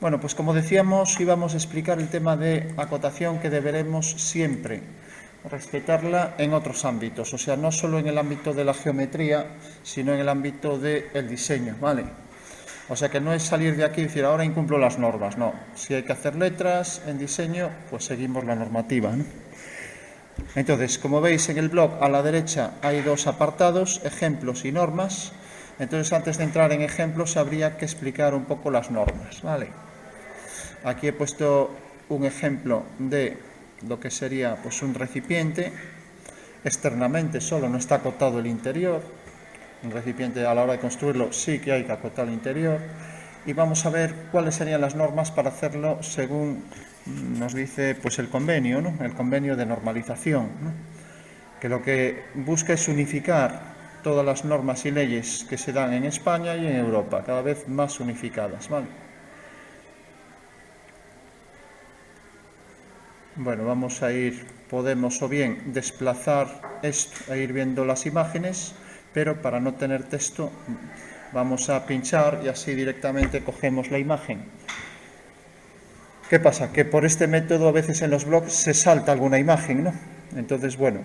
Bueno, pues como decíamos, íbamos a explicar el tema de acotación que deberemos siempre respetarla en otros ámbitos, o sea, no solo en el ámbito de la geometría, sino en el ámbito del diseño, ¿vale? O sea que no es salir de aquí y decir, ahora incumplo las normas, no. Si hay que hacer letras en diseño, pues seguimos la normativa, ¿no? Entonces, como veis en el blog, a la derecha hay dos apartados, ejemplos y normas. Entonces, antes de entrar en ejemplos, habría que explicar un poco las normas, ¿vale? Aquí he puesto un ejemplo de lo que sería pues un recipiente. Externamente solo no está acotado el interior. Un recipiente a la hora de construirlo sí que hay que acotar el interior. Y vamos a ver cuáles serían las normas para hacerlo según nos dice pues el convenio, ¿no? El convenio de normalización, ¿no? Que lo que busca es unificar todas las normas y leyes que se dan en España y en Europa, cada vez más unificadas, ¿vale? Bueno, vamos a ir, podemos o bien desplazar esto e ir viendo las imágenes, pero para no tener texto vamos a pinchar y así directamente cogemos la imagen. ¿Qué pasa? Que por este método a veces en los blogs se salta alguna imagen, ¿no? Entonces, bueno,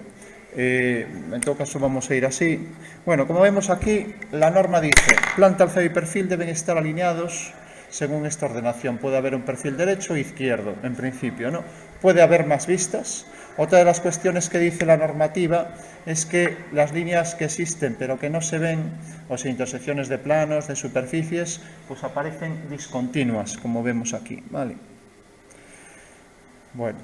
en todo caso vamos a ir así. Bueno, como vemos aquí, la norma dice, planta, alfeo y perfil deben estar alineados según esta ordenación. Puede haber un perfil derecho e izquierdo, en principio, ¿no? Puede haber más vistas. Otra de las cuestiones que dice la normativa es que las líneas que existen pero que no se ven, o sea, intersecciones de planos, de superficies, pues aparecen discontinuas, como vemos aquí, ¿vale? Bueno,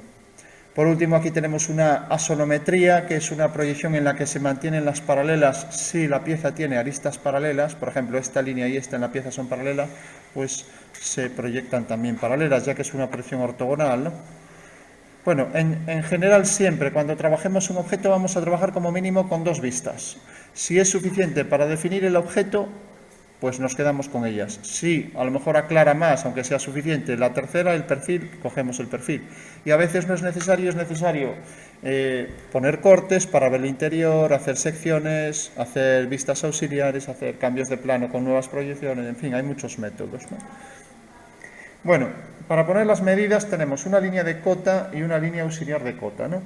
por último aquí tenemos una asonometría, que es una proyección en la que se mantienen las paralelas si la pieza tiene aristas paralelas. Por ejemplo, esta línea y esta en la pieza son paralelas, pues se proyectan también paralelas, ya que es una proyección ortogonal, ¿no? Bueno, en general siempre cuando trabajemos un objeto vamos a trabajar como mínimo con dos vistas. Si es suficiente para definir el objeto, pues nos quedamos con ellas. Si a lo mejor aclara más, aunque sea suficiente, la tercera, el perfil, cogemos el perfil. Y a veces no es necesario, poner cortes para ver el interior, hacer secciones, hacer vistas auxiliares, hacer cambios de plano con nuevas proyecciones, en fin, hay muchos métodos, ¿no? Bueno, para poner las medidas tenemos una línea de cota y una línea auxiliar de cota, ¿no?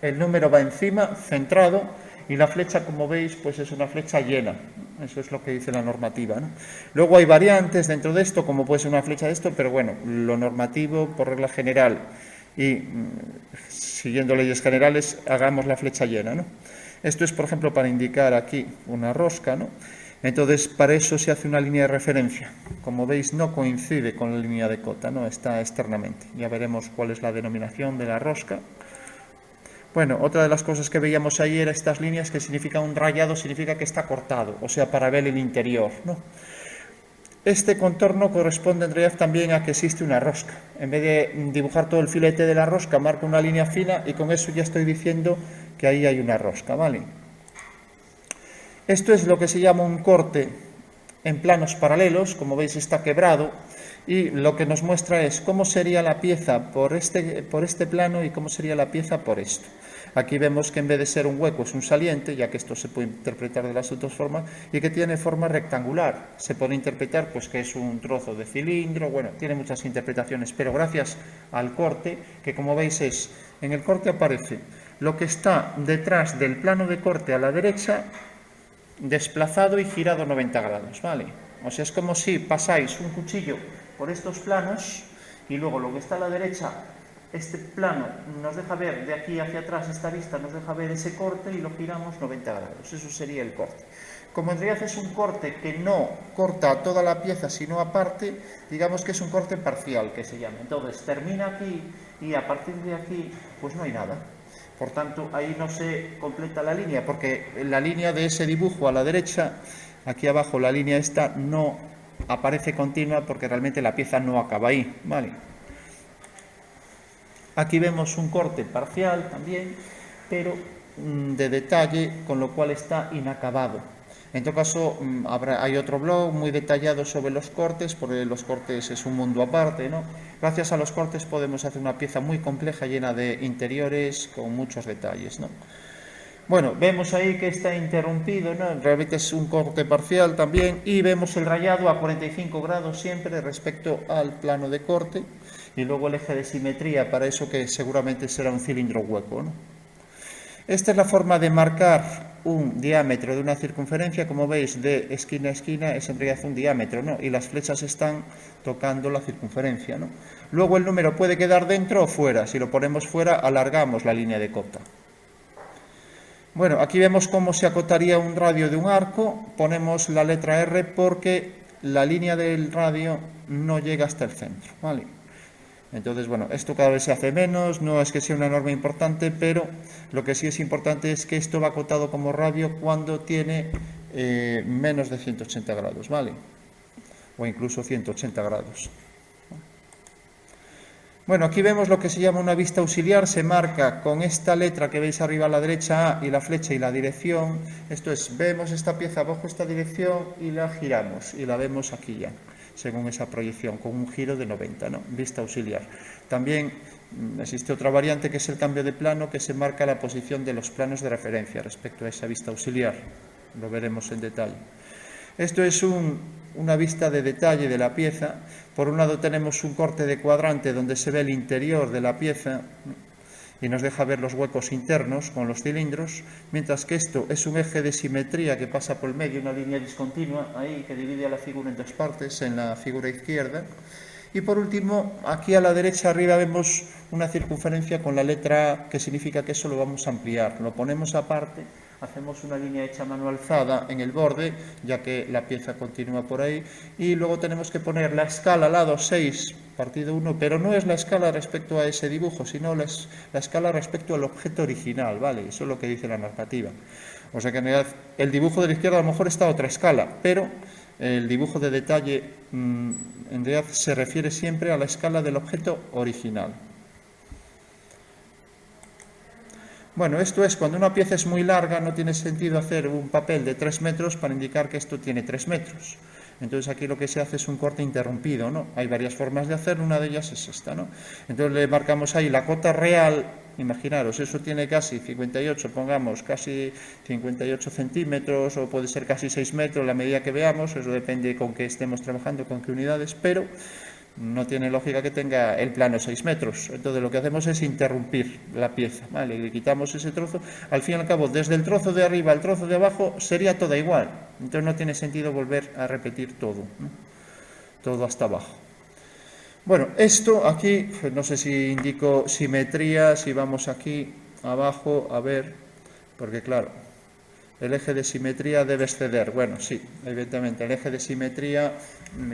El número va encima, centrado, y la flecha, como veis, pues es una flecha llena. Eso es lo que dice la normativa, ¿no? Luego hay variantes dentro de esto, como puede ser una flecha de esto, pero bueno, lo normativo, por regla general, y siguiendo leyes generales, hagamos la flecha llena, ¿no? Esto es, por ejemplo, para indicar aquí una rosca, ¿no? Entonces, para eso se hace una línea de referencia. Como veis, no coincide con la línea de cota, no está externamente. Ya veremos cuál es la denominación de la rosca. Bueno, otra de las cosas que veíamos ahí era estas líneas que significa un rayado, significa que está cortado, o sea, para ver el interior, ¿no? Este contorno corresponde en realidad también a que existe una rosca. En vez de dibujar todo el filete de la rosca, marco una línea fina y con eso ya estoy diciendo que ahí hay una rosca, ¿vale? Esto es lo que se llama un corte en planos paralelos, como veis está quebrado, y lo que nos muestra es cómo sería la pieza por este plano y cómo sería la pieza por esto. Aquí vemos que en vez de ser un hueco es un saliente, ya que esto se puede interpretar de las otras formas, y que tiene forma rectangular. Se puede interpretar pues que es un trozo de cilindro, bueno, tiene muchas interpretaciones, pero gracias al corte, que como veis en el corte aparece lo que está detrás del plano de corte a la derecha, desplazado y girado 90 grados, ¿vale? O sea, es como si pasáis un cuchillo por estos planos y luego lo que está a la derecha, este plano nos deja ver de aquí hacia atrás, esta vista nos deja ver ese corte y lo giramos 90 grados. Eso sería el corte. Como en realidad es un corte que no corta toda la pieza, sino aparte, digamos que es un corte parcial, que se llama. Entonces, termina aquí y a partir de aquí, pues no hay nada. Por tanto, ahí no se completa la línea, porque la línea de ese dibujo a la derecha, aquí abajo la línea esta no aparece continua porque realmente la pieza no acaba ahí, ¿vale? Aquí vemos un corte parcial también, pero de detalle, con lo cual está inacabado. En todo caso, hay otro blog muy detallado sobre los cortes, porque los cortes es un mundo aparte, ¿no? Gracias a los cortes podemos hacer una pieza muy compleja, llena de interiores, con muchos detalles, ¿no? Bueno, vemos ahí que está interrumpido, ¿no? Realmente es un corte parcial también, y vemos el rayado a 45 grados siempre respecto al plano de corte, y luego el eje de simetría para eso que seguramente será un cilindro hueco, ¿no? Esta es la forma de marcar un diámetro de una circunferencia. Como veis, de esquina a esquina es en realidad un diámetro, ¿no? Y las flechas están tocando la circunferencia, ¿no? Luego el número puede quedar dentro o fuera. Si lo ponemos fuera, alargamos la línea de cota. Bueno, aquí vemos cómo se acotaría un radio de un arco. Ponemos la letra R porque la línea del radio no llega hasta el centro, ¿vale? Entonces, bueno, esto cada vez se hace menos, no es que sea una norma importante, pero lo que sí es importante es que esto va acotado como radio cuando tiene menos de 180 grados, ¿vale? O incluso 180 grados. Bueno, aquí vemos lo que se llama una vista auxiliar, se marca con esta letra que veis arriba a la derecha A y la flecha y la dirección. Esto es, vemos esta pieza bajo esta dirección y la giramos y la vemos aquí ya, según esa proyección, con un giro de 90, ¿no? Vista auxiliar. También existe otra variante que es el cambio de plano, que se marca la posición de los planos de referencia respecto a esa vista auxiliar. Lo veremos en detalle. Esto es una vista de detalle de la pieza. Por un lado tenemos un corte de cuadrante donde se ve el interior de la pieza y nos deja ver los huecos internos con los cilindros, mientras que esto es un eje de simetría que pasa por el medio, una línea discontinua ahí que divide a la figura en dos partes, en la figura izquierda. Y por último, aquí a la derecha arriba vemos una circunferencia con la letra A, que significa que eso lo vamos a ampliar. Lo ponemos aparte, hacemos una línea hecha a mano alzada en el borde, ya que la pieza continúa por ahí, y luego tenemos que poner la escala lado 6, partido 1, pero no es la escala respecto a ese dibujo, sino la escala respecto al objeto original, ¿vale? Eso es lo que dice la normativa. O sea que en realidad el dibujo de la izquierda a lo mejor está a otra escala, pero el dibujo de detalle en realidad se refiere siempre a la escala del objeto original. Bueno, esto es cuando una pieza es muy larga, no tiene sentido hacer un papel de 3 metros para indicar que esto tiene 3 metros. Entonces aquí lo que se hace es un corte interrumpido, ¿no? Hay varias formas de hacerlo, una de ellas es esta, ¿no? Entonces le marcamos ahí la cota real, imaginaros, eso tiene casi 58, pongamos casi 58 centímetros, o puede ser casi 6 metros, la medida que veamos, eso depende con qué estemos trabajando, con qué unidades, pero no tiene lógica que tenga el plano 6 metros. Entonces lo que hacemos es interrumpir la pieza, ¿vale? Le quitamos ese trozo. Al fin y al cabo, desde el trozo de arriba al trozo de abajo sería toda igual. Entonces no tiene sentido volver a repetir todo, ¿no? Todo hasta abajo. Bueno, esto aquí, no sé si indico simetría, si vamos aquí abajo, a ver, porque claro, el eje de simetría debe exceder. Bueno, sí, evidentemente, el eje de simetría,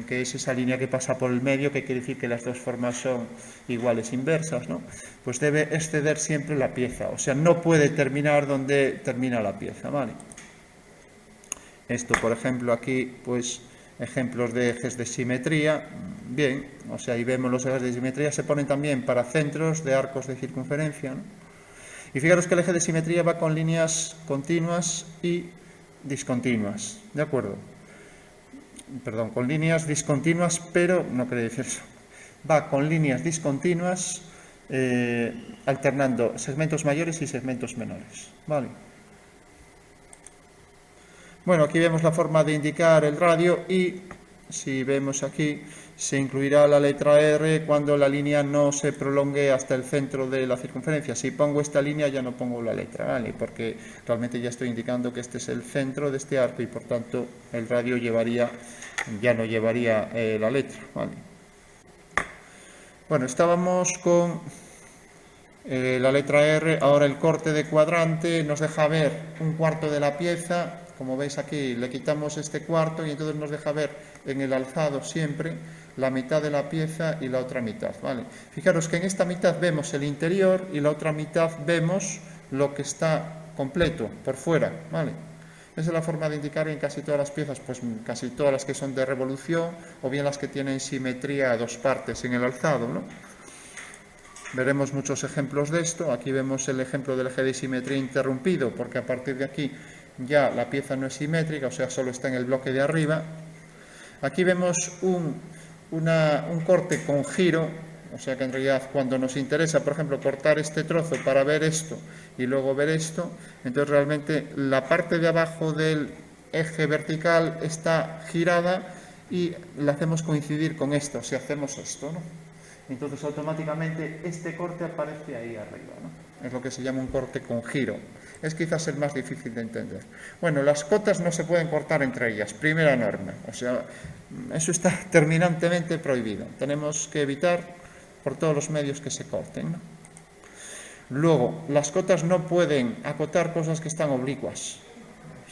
que es esa línea que pasa por el medio, que quiere decir que las dos formas son iguales inversas, ¿no? Pues debe exceder siempre la pieza, o sea, no puede terminar donde termina la pieza, ¿vale? Esto, por ejemplo, aquí, pues, ejemplos de ejes de simetría, bien, o sea, ahí vemos los ejes de simetría, se ponen también para centros de arcos de circunferencia, ¿no? Y fijaros que el eje de simetría va con líneas continuas y discontinuas, ¿de acuerdo? Perdón, con líneas discontinuas, pero no quiere decir eso. Va con líneas discontinuas alternando segmentos mayores y segmentos menores, ¿vale? Bueno, aquí vemos la forma de indicar el radio y si vemos aquí se incluirá la letra R cuando la línea no se prolongue hasta el centro de la circunferencia. Si pongo esta línea ya no pongo la letra, ¿vale? Porque realmente ya estoy indicando que este es el centro de este arco y por tanto el radio ya no llevaría la letra, ¿vale? Bueno, estábamos con la letra R, ahora el corte de cuadrante nos deja ver un cuarto de la pieza. Como veis aquí, le quitamos este cuarto y entonces nos deja ver en el alzado siempre la mitad de la pieza y la otra mitad, ¿vale? Fijaros que en esta mitad vemos el interior y la otra mitad vemos lo que está completo, por fuera, ¿vale? Esa es la forma de indicar en casi todas las piezas, pues casi todas las que son de revolución o bien las que tienen simetría a dos partes en el alzado, ¿no? Veremos muchos ejemplos de esto. Aquí vemos el ejemplo del eje de simetría interrumpido, porque a partir de aquí ya la pieza no es simétrica, o sea, solo está en el bloque de arriba. Aquí vemos un corte con giro, O sea que en realidad cuando nos interesa, por ejemplo, cortar este trozo para ver esto y luego ver esto, entonces realmente la parte de abajo del eje vertical está girada y la hacemos coincidir con esto, si hacemos esto, ¿no? Entonces automáticamente este corte aparece ahí arriba, ¿no? Es lo que se llama un corte con giro. Es quizás el más difícil de entender. Bueno, las cotas no se pueden cortar entre ellas, primera norma. O sea, eso está terminantemente prohibido. Tenemos que evitar por todos los medios que se corten, ¿no? Luego, las cotas no pueden acotar cosas que están oblicuas.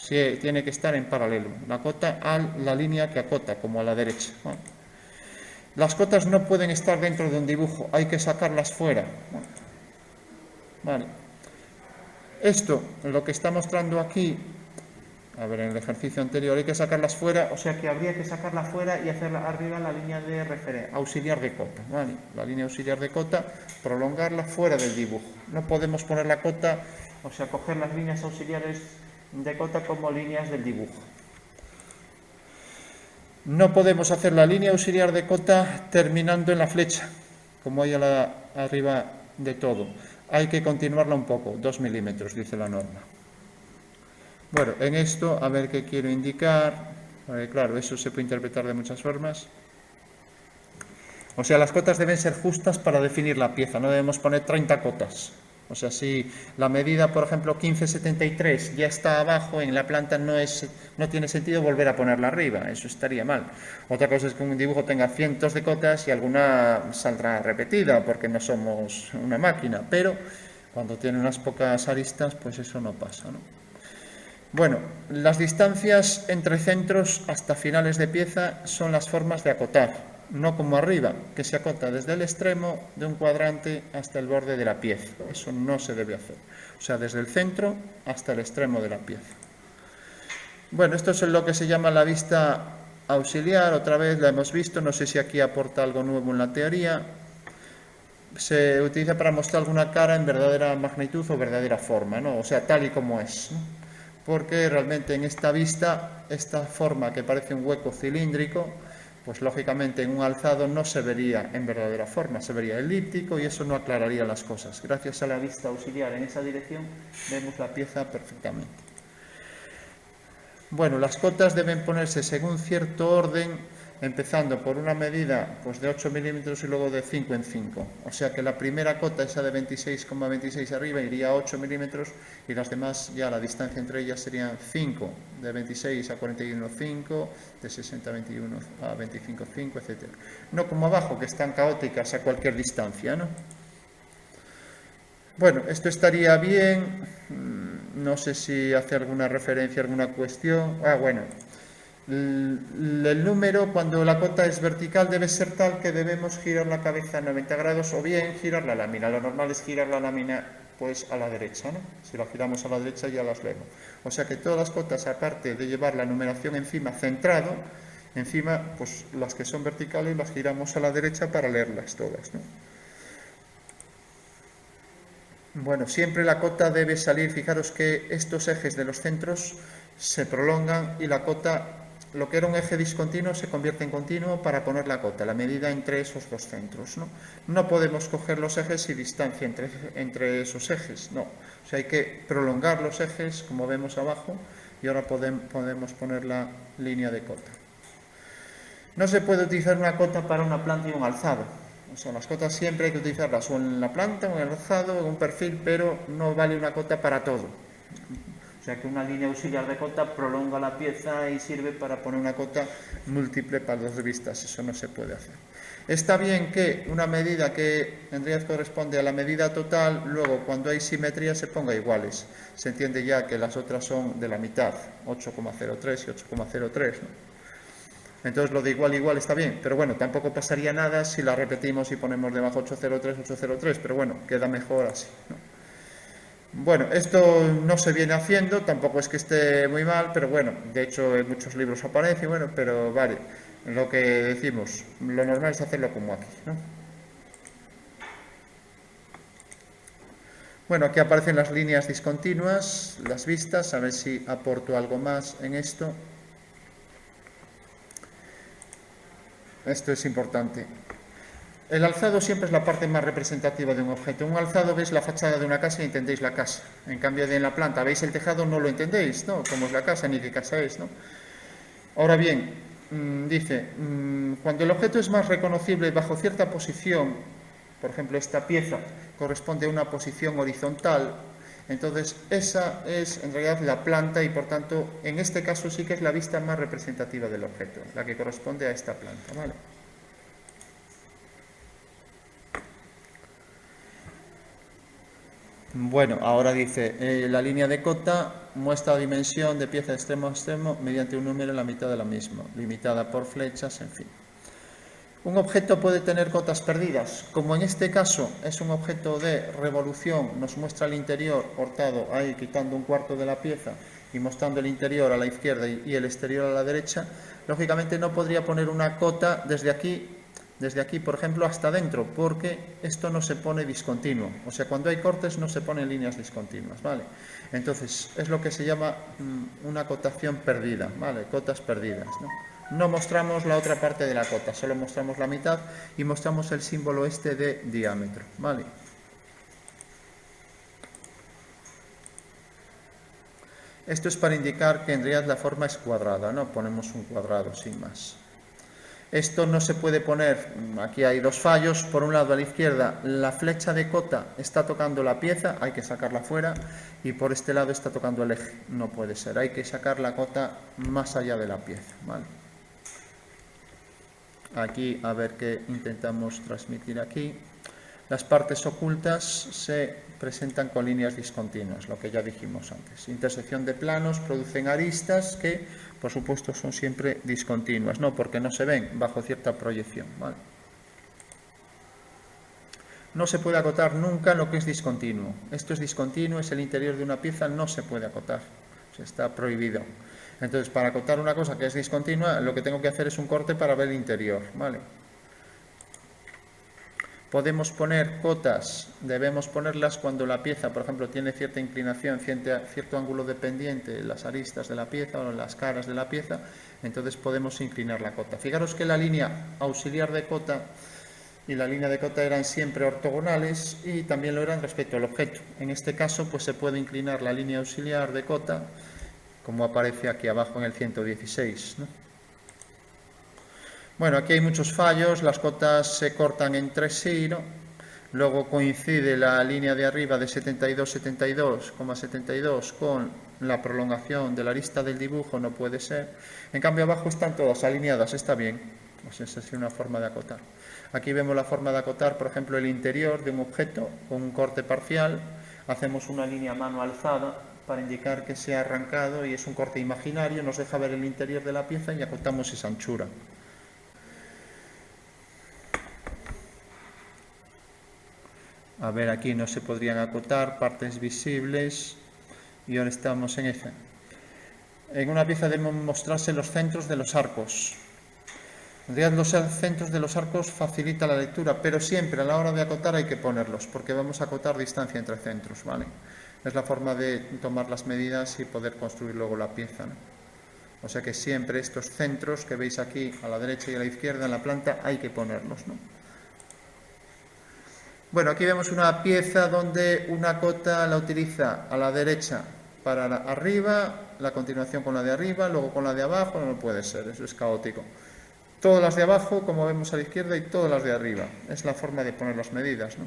Tiene que estar en paralelo. La cota a la línea que acota, como a la derecha, ¿no? Las cotas no pueden estar dentro de un dibujo, hay que sacarlas fuera. Vale. Esto, lo que está mostrando aquí, a ver, en el ejercicio anterior, hay que sacarlas fuera, o sea que habría que sacarla fuera y hacerla arriba la línea de referencia, auxiliar de cota, ¿vale? La línea auxiliar de cota, prolongarla fuera del dibujo. No podemos poner la cota, o sea, coger las líneas auxiliares de cota como líneas del dibujo. No podemos hacer la línea auxiliar de cota terminando en la flecha, como hay arriba de todo. Hay que continuarla un poco, 2 milímetros, dice la norma. Bueno, en esto, a ver qué quiero indicar. Claro, eso se puede interpretar de muchas formas. O sea, las cotas deben ser justas para definir la pieza, no debemos poner 30 cotas. O sea, si la medida, por ejemplo, 1573 ya está abajo en la planta, no tiene sentido volver a ponerla arriba, eso estaría mal. Otra cosa es que un dibujo tenga cientos de cotas y alguna saldrá repetida, porque no somos una máquina, pero cuando tiene unas pocas aristas, pues eso no pasa, ¿no? Bueno, las distancias entre centros hasta finales de pieza son las formas de acotar. No como arriba, que se acota desde el extremo de un cuadrante hasta el borde de la pieza. Eso no se debe hacer. O sea, desde el centro hasta el extremo de la pieza. Bueno, esto es lo que se llama la vista auxiliar. Otra vez la hemos visto. No sé si aquí aporta algo nuevo en la teoría. Se utiliza para mostrar alguna cara en verdadera magnitud o verdadera forma, ¿no? O sea, tal y como es, ¿no? Porque realmente en esta vista, esta forma que parece un hueco cilíndrico, pues lógicamente en un alzado no se vería en verdadera forma, se vería elíptico y eso no aclararía las cosas. Gracias a la vista auxiliar en esa dirección vemos la pieza perfectamente. Bueno, las cotas deben ponerse según cierto orden, empezando por una medida pues de 8 milímetros y luego de 5 en 5. O sea que la primera cota, esa de 26,26 arriba, iría a 8 milímetros y las demás, ya la distancia entre ellas serían 5, de 26 a 41,5, de 60 a 21 a 25,5, etc. No como abajo, que están caóticas a cualquier distancia, ¿no? Bueno, esto estaría bien. No sé si hace alguna referencia, alguna cuestión. Bueno. El número, cuando la cota es vertical, debe ser tal que debemos girar la cabeza a 90 grados o bien girar la lámina. Lo normal es girar la lámina pues a la derecha, ¿no? Si la giramos a la derecha ya las vemos. O sea que todas las cotas, aparte de llevar la numeración encima centrado, encima pues las que son verticales las giramos a la derecha para leerlas todas, ¿no? Bueno, siempre la cota debe salir, fijaros que estos ejes de los centros se prolongan y la cota, lo que era un eje discontinuo, se convierte en continuo para poner la cota, la medida entre esos dos centros, ¿no? No podemos coger los ejes y distancia entre esos ejes, no. O sea, hay que prolongar los ejes, como vemos abajo, y ahora podemos poner la línea de cota. No se puede utilizar una cota para una planta y un alzado. O sea, las cotas siempre hay que utilizarlas o en la planta o en el alzado o en un perfil, pero no vale una cota para todo. O sea que una línea auxiliar de cota prolonga la pieza y sirve para poner una cota múltiple para dos vistas. Eso no se puede hacer. Está bien que una medida que en realidad corresponde a la medida total, luego cuando hay simetría se ponga iguales. Se entiende ya que las otras son de la mitad, 8,03 y 8,03, ¿no? Entonces lo de igual está bien, pero bueno, tampoco pasaría nada si la repetimos y ponemos debajo 803, 803, pero bueno, queda mejor así, ¿no? Bueno, esto no se viene haciendo, tampoco es que esté muy mal, pero bueno, de hecho en muchos libros aparece, bueno, pero vale, lo que decimos, lo normal es hacerlo como aquí, ¿no? Bueno, aquí aparecen las líneas discontinuas, las vistas, a ver si aporto algo más en esto. Esto es importante. El alzado siempre es la parte más representativa de un objeto. Un alzado veis la fachada de una casa y entendéis la casa. En cambio de en la planta veis el tejado, no lo entendéis, ¿no? Cómo es la casa ni qué casa es, ¿no? Ahora bien, dice, cuando el objeto es más reconocible bajo cierta posición, por ejemplo, esta pieza corresponde a una posición horizontal, entonces esa es en realidad la planta y por tanto en este caso sí que es la vista más representativa del objeto, la que corresponde a esta planta, ¿vale? Bueno, ahora dice, la línea de cota muestra la dimensión de pieza de extremo a extremo mediante un número en la mitad de la misma, limitada por flechas, en fin. Un objeto puede tener cotas perdidas, como en este caso es un objeto de revolución, nos muestra el interior cortado ahí quitando un cuarto de la pieza y mostrando el interior a la izquierda y el exterior a la derecha, lógicamente no podría poner una cota desde aquí, por ejemplo, hasta adentro, porque esto no se pone discontinuo. O sea, cuando hay cortes no se ponen líneas discontinuas, ¿vale? Entonces, es lo que se llama una cotación perdida, ¿vale? Cotas perdidas, ¿no? No mostramos la otra parte de la cota, solo mostramos la mitad y mostramos el símbolo este de diámetro, ¿vale? Esto es para indicar que en realidad la forma es cuadrada, ¿no? Ponemos un cuadrado sin más. Esto no se puede poner, aquí hay dos fallos, por un lado a la izquierda la flecha de cota está tocando la pieza, hay que sacarla fuera, y por este lado está tocando el eje, no puede ser, hay que sacar la cota más allá de la pieza, ¿vale? Aquí a ver qué intentamos transmitir aquí. Las partes ocultas se presentan con líneas discontinuas, lo que ya dijimos antes. Intersección de planos producen aristas que, por supuesto, son siempre discontinuas, no porque no se ven bajo cierta proyección, ¿vale? No se puede acotar nunca lo que es discontinuo. Esto es discontinuo, es el interior de una pieza, no se puede acotar, está prohibido. Entonces, para acotar una cosa que es discontinua, lo que tengo que hacer es un corte para ver el interior, ¿vale? Podemos poner cotas, debemos ponerlas cuando la pieza, por ejemplo, tiene cierta inclinación, cierto ángulo de pendiente en las aristas de la pieza o en las caras de la pieza, entonces podemos inclinar la cota. Fijaros que la línea auxiliar de cota y la línea de cota eran siempre ortogonales y también lo eran respecto al objeto. En este caso, pues se puede inclinar la línea auxiliar de cota, como aparece aquí abajo en el 116, ¿no? Bueno, aquí hay muchos fallos, las cotas se cortan entre sí, ¿no? Luego coincide la línea de arriba de 72,72 con la prolongación de la arista del dibujo, no puede ser. En cambio, abajo están todas alineadas, está bien. Pues esa es una forma de acotar. Aquí vemos la forma de acotar, por ejemplo, el interior de un objeto con un corte parcial. Hacemos una línea a mano alzada para indicar que se ha arrancado y es un corte imaginario, nos deja ver el interior de la pieza y acotamos esa anchura. A ver, aquí no se podrían acotar partes visibles y ahora estamos en esa. En una pieza deben mostrarse los centros de los arcos. En realidad los centros de los arcos facilita la lectura, pero siempre a la hora de acotar hay que ponerlos, porque vamos a acotar distancia entre centros, ¿vale? Es la forma de tomar las medidas y poder construir luego la pieza, ¿no? O sea que siempre estos centros que veis aquí a la derecha y a la izquierda en la planta hay que ponerlos, ¿no? Bueno, aquí vemos una pieza donde una cota la utiliza a la derecha para arriba, la continuación con la de arriba, luego con la de abajo, no puede ser, eso es caótico. Todas las de abajo, como vemos a la izquierda, y todas las de arriba. Es la forma de poner las medidas, ¿no?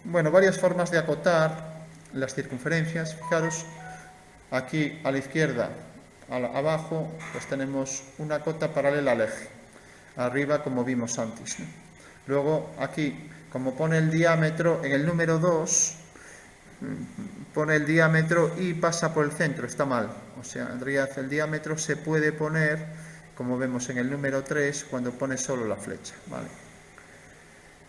Bueno, varias formas de acotar las circunferencias. Fijaros, aquí a la izquierda, abajo, pues tenemos una cota paralela al eje. Arriba, como vimos antes, ¿no? Luego, aquí, como pone el diámetro, en el número 2, pone el diámetro y pasa por el centro, está mal. O sea, en realidad el diámetro se puede poner, como vemos en el número 3, cuando pone solo la flecha, ¿vale?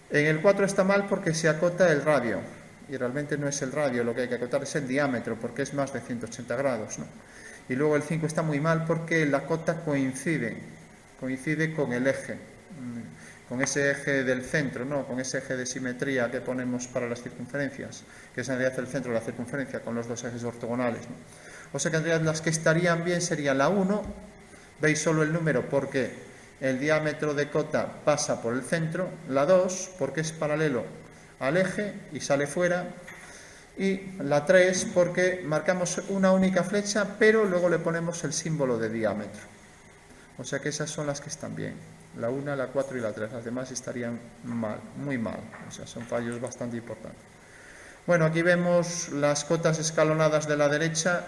En el 4 está mal porque se acota el radio, y realmente no es el radio, lo que hay que acotar es el diámetro, porque es más de 180 grados, ¿no? Y luego el 5 está muy mal porque la cota coincide con el eje, con ese eje del centro, ¿no? Con ese eje de simetría que ponemos para las circunferencias, que es en realidad el centro de la circunferencia con los dos ejes ortogonales, ¿no? O sea que en realidad las que estarían bien serían la 1, veis solo el número porque el diámetro de cota pasa por el centro, la 2 porque es paralelo al eje y sale fuera, y la 3 porque marcamos una única flecha, pero luego le ponemos el símbolo de diámetro. O sea que esas son las que están bien. La 1, la 4 y la 3. Las demás estarían mal, muy mal. O sea, son fallos bastante importantes. Bueno, aquí vemos las cotas escalonadas de la derecha.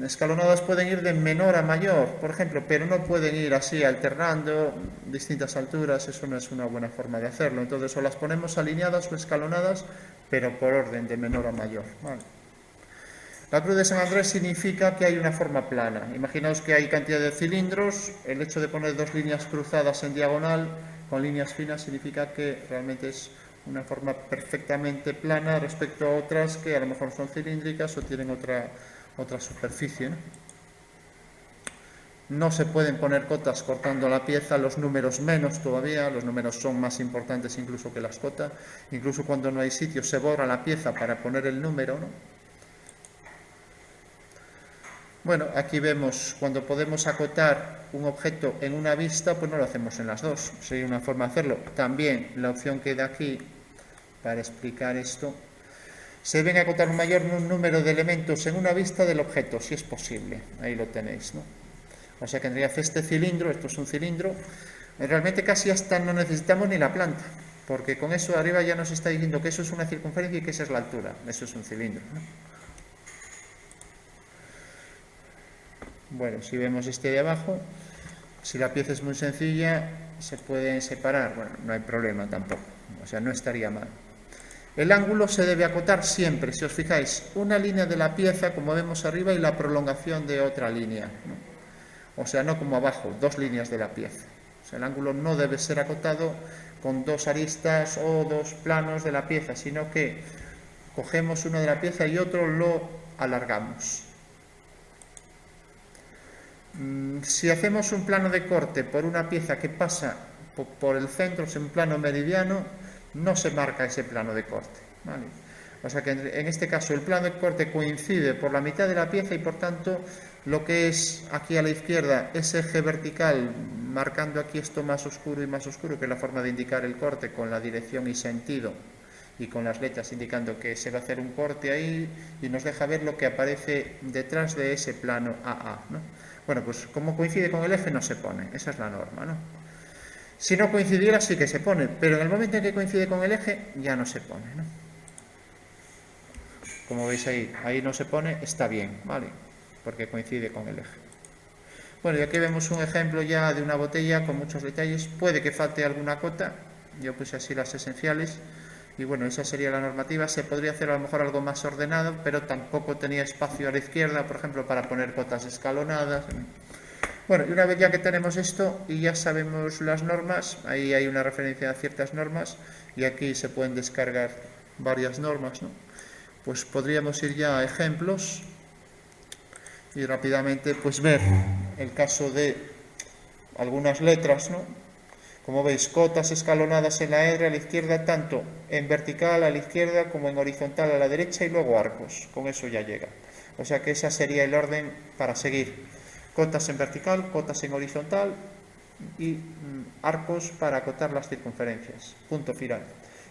Escalonadas pueden ir de menor a mayor, por ejemplo, pero no pueden ir así alternando distintas alturas. Eso no es una buena forma de hacerlo. Entonces, o las ponemos alineadas o escalonadas, pero por orden de menor a mayor. Vale. La cruz de San Andrés significa que hay una forma plana. Imaginaos que hay cantidad de cilindros. El hecho de poner dos líneas cruzadas en diagonal con líneas finas significa que realmente es una forma perfectamente plana respecto a otras que a lo mejor son cilíndricas o tienen otra superficie, ¿no? No se pueden poner cotas cortando la pieza, los números menos todavía, los números son más importantes incluso que las cotas. Incluso cuando no hay sitio se borra la pieza para poner el número, ¿no? Bueno, aquí vemos cuando podemos acotar un objeto en una vista, pues no lo hacemos en las dos. Sería una forma de hacerlo. También la opción que da aquí para explicar esto, se deben acotar un mayor número de elementos en una vista del objeto, si es posible. Ahí lo tenéis, ¿no? O sea que tendría este cilindro, esto es un cilindro. Realmente casi hasta no necesitamos ni la planta, porque con eso arriba ya nos está diciendo que eso es una circunferencia y que esa es la altura. Eso es un cilindro, ¿no? Bueno, si vemos este de abajo, si la pieza es muy sencilla, se pueden separar. Bueno, no hay problema tampoco, o sea, no estaría mal. El ángulo se debe acotar siempre, si os fijáis, una línea de la pieza, como vemos arriba, y la prolongación de otra línea, ¿no? O sea, no como abajo, dos líneas de la pieza. O sea, el ángulo no debe ser acotado con dos aristas o dos planos de la pieza, sino que cogemos uno de la pieza y otro lo alargamos. Si hacemos un plano de corte por una pieza que pasa por el centro, es un plano meridiano, no se marca ese plano de corte, ¿vale? O sea que en este caso el plano de corte coincide por la mitad de la pieza y por tanto lo que es aquí a la izquierda, ese eje vertical, marcando aquí esto más oscuro y más oscuro, que es la forma de indicar el corte con la dirección y sentido, y con las letras indicando que se va a hacer un corte ahí, y nos deja ver lo que aparece detrás de ese plano AA, ¿no? Bueno, pues como coincide con el eje no se pone, esa es la norma, ¿no? Si no coincidiera sí que se pone, pero en el momento en que coincide con el eje ya no se pone, ¿no? Como veis ahí no se pone, está bien, ¿vale? Porque coincide con el eje. Bueno, y aquí vemos un ejemplo ya de una botella con muchos detalles. Puede que falte alguna cota, yo puse así las esenciales. Y bueno, esa sería la normativa. Se podría hacer a lo mejor algo más ordenado, pero tampoco tenía espacio a la izquierda, por ejemplo, para poner cotas escalonadas. Bueno, y una vez ya que tenemos esto y ya sabemos las normas, ahí hay una referencia a ciertas normas y aquí se pueden descargar varias normas, ¿no? Pues podríamos ir ya a ejemplos y rápidamente pues ver el caso de algunas letras, ¿no? Como veis, cotas escalonadas en la R a la izquierda, tanto en vertical a la izquierda como en horizontal a la derecha, y luego arcos. Con eso ya llega. O sea que ese sería el orden para seguir. Cotas en vertical, cotas en horizontal y arcos para acotar las circunferencias. Punto final.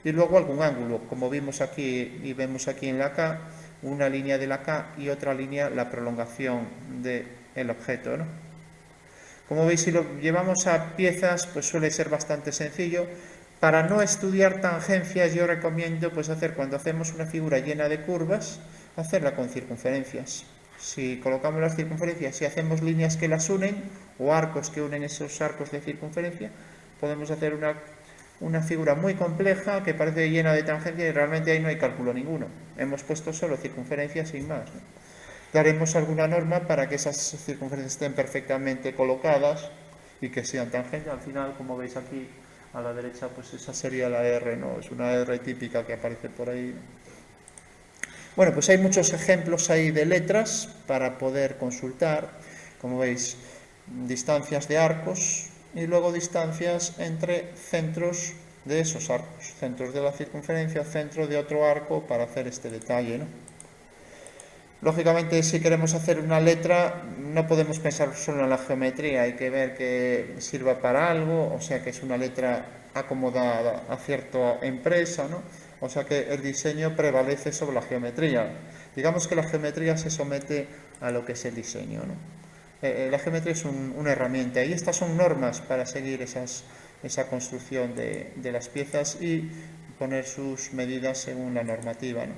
Y luego algún ángulo, como vimos aquí y vemos aquí en la K, una línea de la K y otra línea la prolongación del objeto, ¿no? Como veis, si lo llevamos a piezas, pues suele ser bastante sencillo. Para no estudiar tangencias, yo recomiendo pues hacer, cuando hacemos una figura llena de curvas, hacerla con circunferencias. Si colocamos las circunferencias y hacemos líneas que las unen, o arcos que unen esos arcos de circunferencia, podemos hacer una figura muy compleja que parece llena de tangencias y realmente ahí no hay cálculo ninguno. Hemos puesto solo circunferencias sin más, ¿no? Daremos alguna norma para que esas circunferencias estén perfectamente colocadas y que sean tangentes. Al final, como veis aquí a la derecha, pues esa sería la R, ¿no? Es una R típica que aparece por ahí. Bueno, pues hay muchos ejemplos ahí de letras para poder consultar. Como veis, distancias de arcos y luego distancias entre centros de esos arcos. Centros de la circunferencia, centro de otro arco para hacer este detalle, ¿no? Lógicamente, si queremos hacer una letra, no podemos pensar solo en la geometría, hay que ver que sirva para algo, o sea que es una letra acomodada a cierta empresa, ¿no? O sea que el diseño prevalece sobre la geometría. Digamos que la geometría se somete a lo que es el diseño, ¿no? La geometría es una herramienta y estas son normas para seguir esa construcción de las piezas y poner sus medidas según la normativa, ¿no?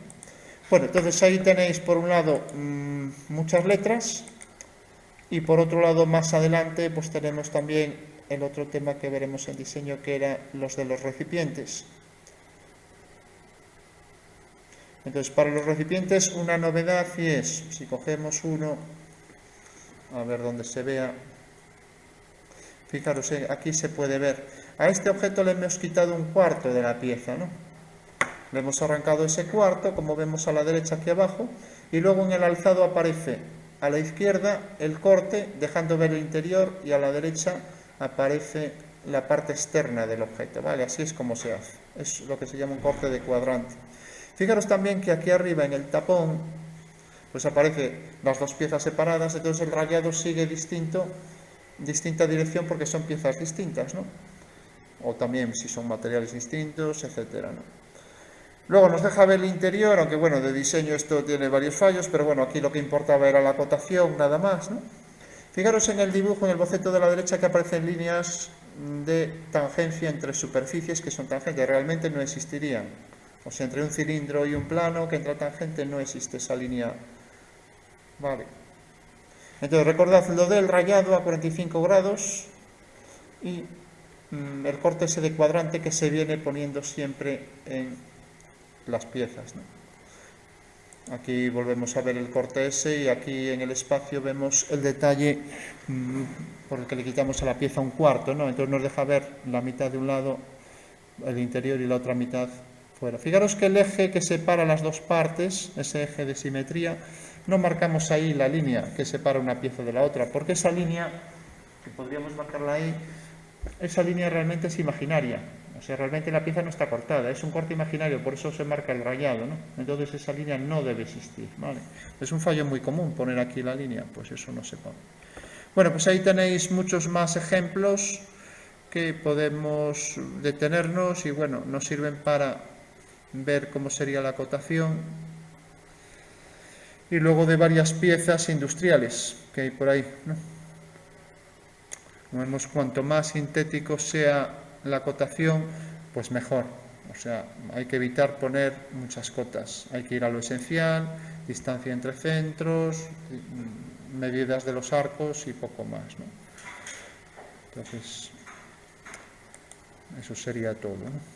Bueno, entonces ahí tenéis por un lado muchas letras y por otro lado más adelante pues tenemos también el otro tema que veremos en diseño, que era los de los recipientes. Entonces, para los recipientes una novedad y es, si cogemos uno, a ver dónde se vea, fijaros, aquí se puede ver, a este objeto le hemos quitado un cuarto de la pieza, ¿no? Le hemos arrancado ese cuarto, como vemos a la derecha aquí abajo, y luego en el alzado aparece a la izquierda el corte, dejando ver el interior, y a la derecha aparece la parte externa del objeto, ¿vale? Así es como se hace. Es lo que se llama un corte de cuadrante. Fijaros también que aquí arriba en el tapón, pues aparecen las dos piezas separadas, entonces el rayado sigue distinta dirección porque son piezas distintas, ¿no? O también si son materiales distintos, etcétera, ¿no? Luego nos deja ver el interior, aunque bueno, de diseño esto tiene varios fallos, pero bueno, aquí lo que importaba era la acotación, nada más, ¿no? Fijaros en el dibujo, en el boceto de la derecha, que aparecen líneas de tangencia entre superficies que son tangentes, realmente no existirían. O sea, entre un cilindro y un plano que entra tangente no existe esa línea. Vale. Entonces recordad lo del rayado a 45 grados y el corte ese de cuadrante que se viene poniendo siempre en las piezas, ¿no? Aquí volvemos a ver el corte ese y aquí en el espacio vemos el detalle por el que le quitamos a la pieza un cuarto, ¿no? Entonces nos deja ver la mitad de un lado, el interior, y la otra mitad fuera. Fijaros que el eje que separa las dos partes, ese eje de simetría, no marcamos ahí la línea que separa una pieza de la otra, porque esa línea, que podríamos marcarla ahí, esa línea realmente es imaginaria. O sea, realmente la pieza no está cortada, es un corte imaginario, por eso se marca el rayado, ¿no? Entonces esa línea no debe existir, ¿vale? Es un fallo muy común poner aquí la línea, pues eso no se pone. Bueno, pues ahí tenéis muchos más ejemplos que podemos detenernos y bueno, nos sirven para ver cómo sería la acotación. Y luego de varias piezas industriales que hay por ahí, ¿no? Como vemos, cuanto más sintético sea la acotación, pues mejor. O sea, hay que evitar poner muchas cotas. Hay que ir a lo esencial, distancia entre centros, medidas de los arcos y poco más, ¿no? Entonces, eso sería todo, ¿no?